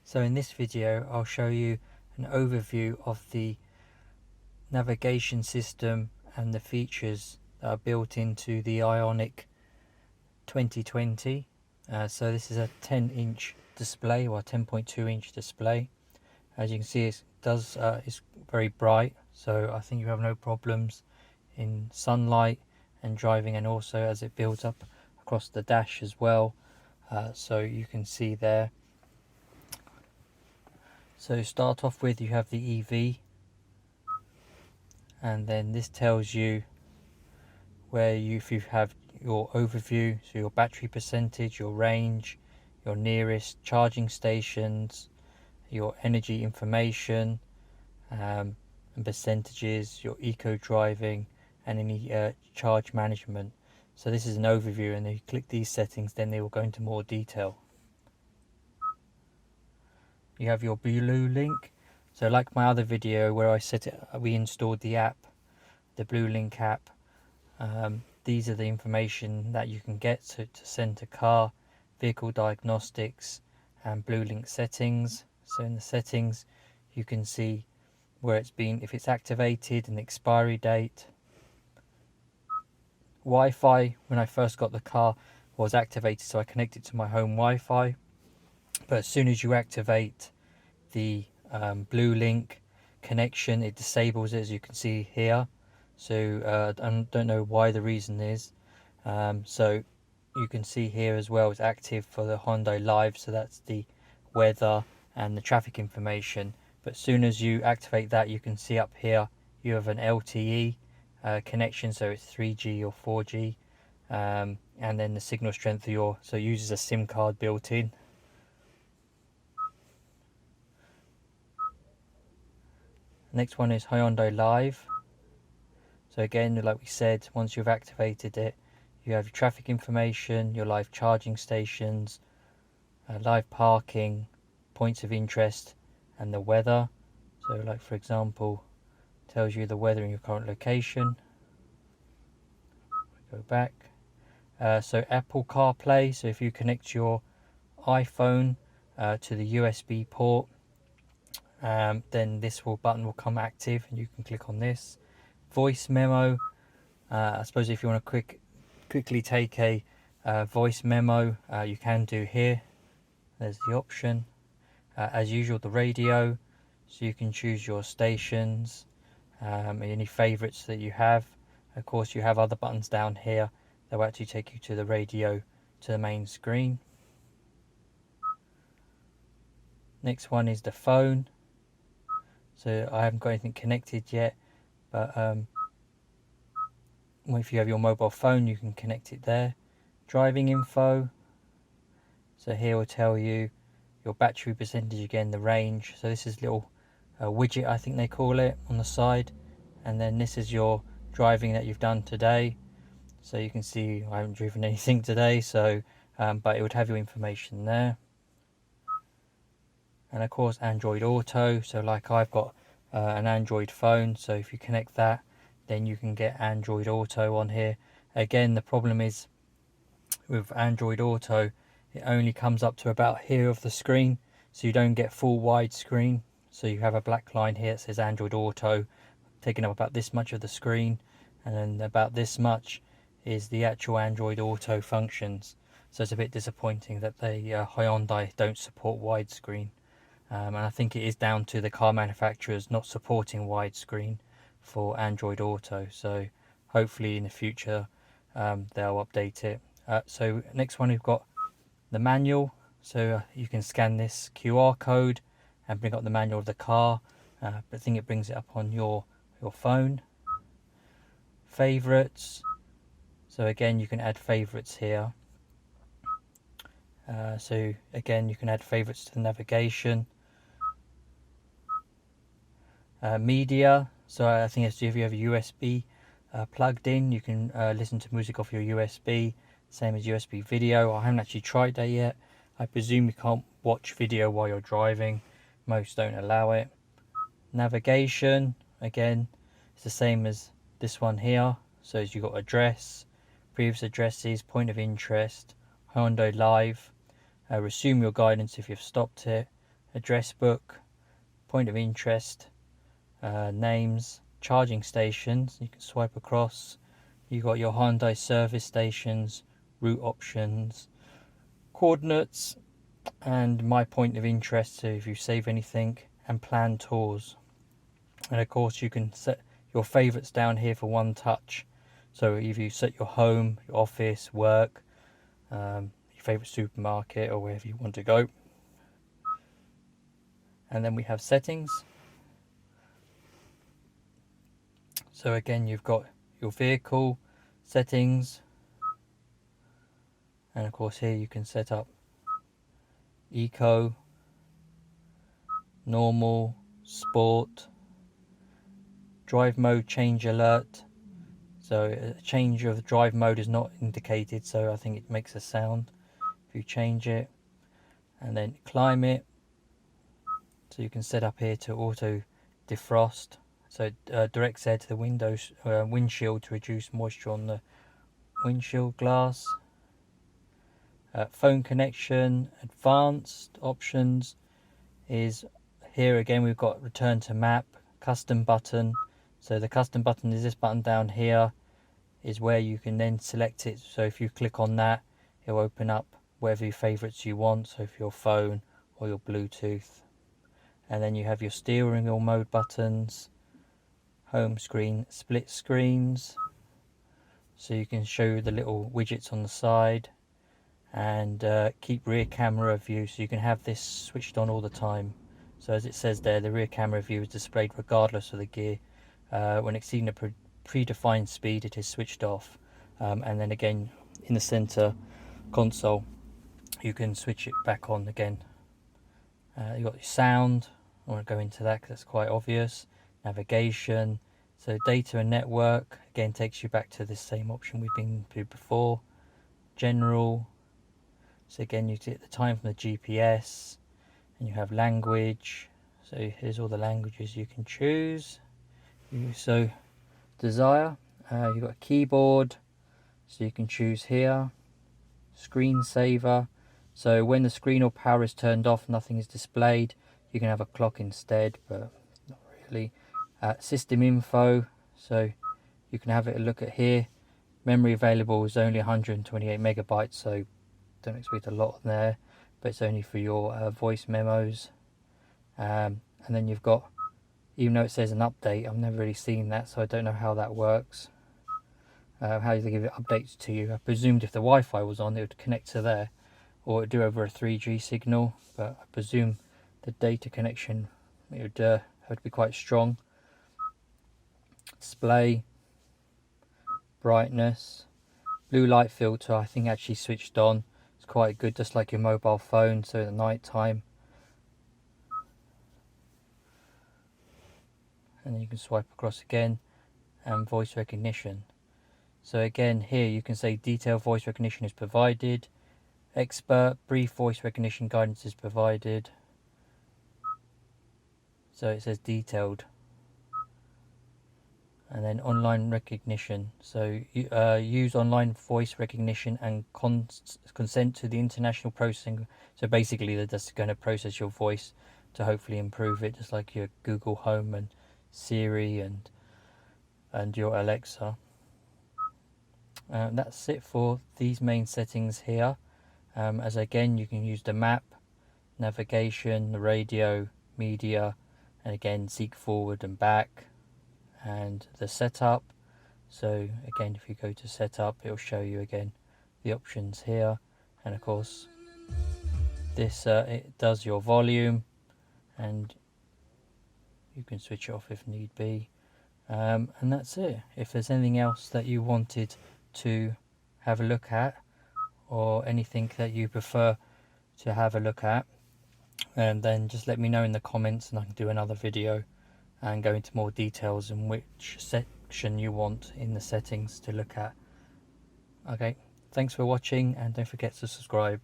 So in this video I'll show you an overview of the navigation system and the features that are built into the Ioniq 2020. So this is a 10-inch display, or 10.2-inch display. As you can see, it's very bright, so I think you have no problems in sunlight and driving, and also as it builds up across the dash as well. So you can see there. So start off with, you have the EV, and then this tells you if you have your overview, so your battery percentage, your range, your nearest charging stations, your energy information, and percentages, your eco driving, and any charge management. So this is an overview, and if you click these settings, then they will go into more detail. You have your Bluelink. So like my other video where I we installed the app, the Bluelink app. These are the information that you can get to send to car, vehicle diagnostics, and Bluelink settings. So in the settings you can see where it's been, if it's activated, and the expiry date. Wi-Fi, when I first got the car, was activated, so I connected to my home Wi-Fi. But as soon as you activate the Bluelink connection, it disables it, as you can see here. So I don't know why the reason is. So you can see here as well, it's active for the Hyundai Live, so that's the weather and the traffic information. But as soon as you activate that, you can see up here you have an LTE connection, so it's 3G or 4G, and then the signal strength of so it uses a SIM card built in. Next one is Hyundai Live. So again, like we said, once you've activated it, you have your traffic information, your live charging stations, live parking, points of interest, and the weather. So like for example, tells you the weather in your current location. Go back. So Apple Carplay, so if you connect your iPhone to the USB port, then this button will come active, and you can click on this. Voice memo, I suppose if you want to quickly take a voice memo, you can do here. There's the option. As usual, the radio, so you can choose your stations, any favorites that you have. Of course, you have other buttons down here that will actually take you to the radio, to the main screen. Next one is the phone. So I haven't got anything connected yet, but if you have your mobile phone, you can connect it there. Driving info, so here will tell you your battery percentage, again the range. So this is little widget, I think they call it, on the side, and then this is your driving that you've done today. So you can see I haven't driven anything today, so but it would have your information there. And of course Android Auto, so like I've got an Android phone, so if you connect that, then you can get Android Auto on here. Again, the problem is with Android Auto, it only comes up to about here of the screen, so you don't get full widescreen. So you have a black line here that says Android Auto, taking up about this much of the screen, and then about this much is the actual Android Auto functions. So it's a bit disappointing that Hyundai don't support widescreen. And I think it is down to the car manufacturers not supporting widescreen for Android Auto. So hopefully in the future they'll update it. So next one, we've got the manual. So you can scan this QR code and bring up the manual of the car. But I think it brings it up on your phone. Favorites. So again, you can add favorites here. So again, you can add favorites to the navigation. Media, so I think if you have a USB plugged in, you can listen to music off your USB, same as USB video. I haven't actually tried that yet. I presume you can't watch video while you're driving, most don't allow it. Navigation, again, it's the same as this one here. So as you've got address, previous addresses, point of interest, Hyundai Live, resume your guidance if you've stopped it, address book, point of interest, names, charging stations. You can swipe across. You got your Hyundai service stations, route options, coordinates, and my point of interest, so if you save anything, and plan tours. And of course you can set your favorites down here for one touch. So if you set your home, your office, work, your favorite supermarket, or wherever you want to go. And then we have settings. So again, you've got your vehicle settings, and of course here you can set up eco, normal, sport, drive mode change alert. So a change of drive mode is not indicated, so I think it makes a sound if you change it. And then climate, so you can set up here to auto defrost, so it directs air to the windshield to reduce moisture on the windshield glass. Phone connection, advanced options is here again. We've got return to map, custom button. So the custom button is this button down here, is where you can then select it. So if you click on that, it'll open up whatever your favorites you want, so for your phone or your Bluetooth. And then you have your steering wheel mode buttons, home screen, split screens, so you can show the little widgets on the side, and keep rear camera view, so you can have this switched on all the time. So as it says there, the rear camera view is displayed regardless of the gear. When exceeding a predefined speed, it is switched off. And then again, in the center console, you can switch it back on again. You've got your sound. I want to go into that because that's quite obvious. Navigation. So data and network, again, takes you back to the same option we've been to before. General. So again, you get the time from the GPS, and you have language. So here's all the languages you can choose. You so desire. You've got a keyboard, so you can choose here. Screensaver. So when the screen or power is turned off, nothing is displayed. You can have a clock instead, but not really. System info. So you can have it a look at here. Memory available is only 128 megabytes, so don't expect a lot there, but it's only for your voice memos. And then you've got, even though it says an update, I've never really seen that, so I don't know how that works. How they give it updates to you. I presumed if the Wi-Fi was on, it would connect to there, or it would do over a 3G signal, but I presume the data connection, it would have to be quite strong. Display, brightness, blue light filter, I think actually switched on. It's quite good, just like your mobile phone, so at night time. And then you can swipe across again, and voice recognition. So again, here you can say detailed voice recognition is provided, expert, brief voice recognition guidance is provided. So it says detailed. And then online recognition. So use online voice recognition and consent to the international processing. So basically they're just going to process your voice to hopefully improve it, just like your Google Home and Siri and your Alexa. That's it for these main settings here. As again, you can use the map, navigation, the radio, media, and again seek forward and back, and the setup. So again, if you go to setup, it will show you again the options here, and of course this it does your volume, and you can switch it off if need be. And that's it. If there's anything else that you wanted to have a look at, or anything that you prefer to have a look at, and then just let me know in the comments, and I can do another video and go into more details in which section you want in the settings to look at. Okay, thanks for watching, and don't forget to subscribe.